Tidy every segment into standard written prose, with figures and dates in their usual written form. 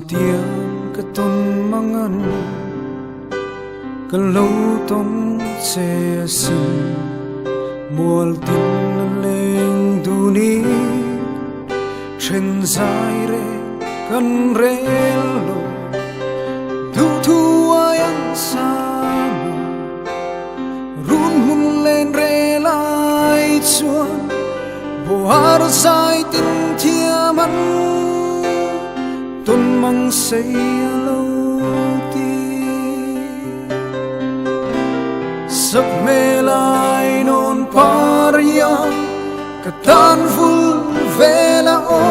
tiang ka ton mangan ka lo tong che sin mual tin na leng du ni chen zai re kan re lo du thu ayang sa run hun lên re lai chuan bo har sai tin thia man tôn mong say lâu ti sắp mê lại non paria cả tan vul về là ô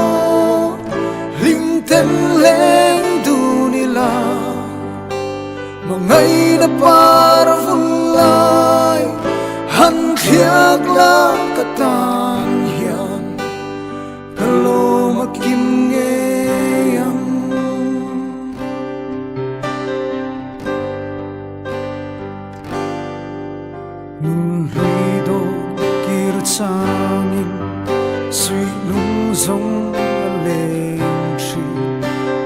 linh tên lên du ni la mà ngày đã par vul lại hắn khiak la cả tan hiền cả lo mà kim nghe nun ri do kir changin sui lung zong leng chi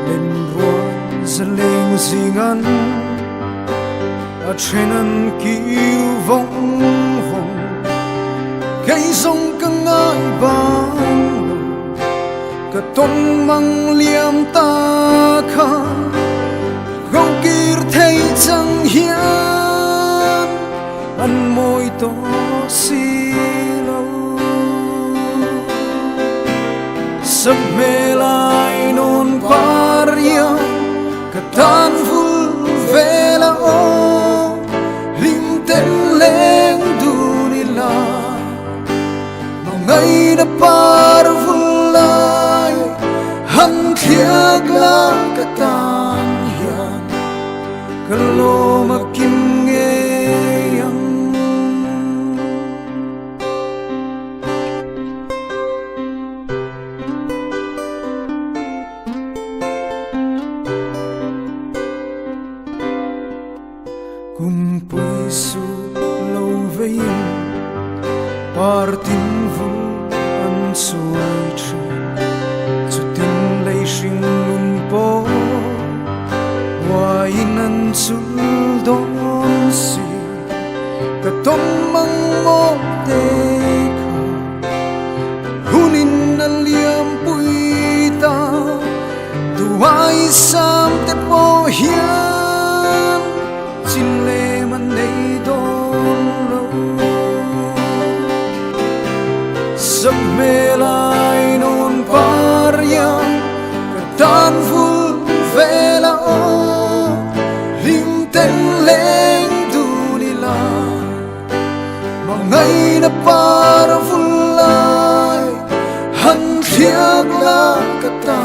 len ruan za leng zingan a chenan kiu vong vong cây zong ka ngai bang ka ton mang liam ta kha gong kir thei chang hian an môi to si lâu sắp mê lại non paria cả tan vul về là ô linh tên lên du ni la mà ngày đã par vul lại hắn khiak la cả tan hiền cả lo mà kim nghe cùng pui su lâu với partin vu an suai tre chu tin lei sing lun po wa in an sul don si ka tom mang mo te hunin na liam pui ta tu ai sam te po hian chin le man nei don lo sắp mê lại non paria cả tan vul về là ô lim tên lên du ni la mà ngày đã par vul lại hắn khiak la cả ta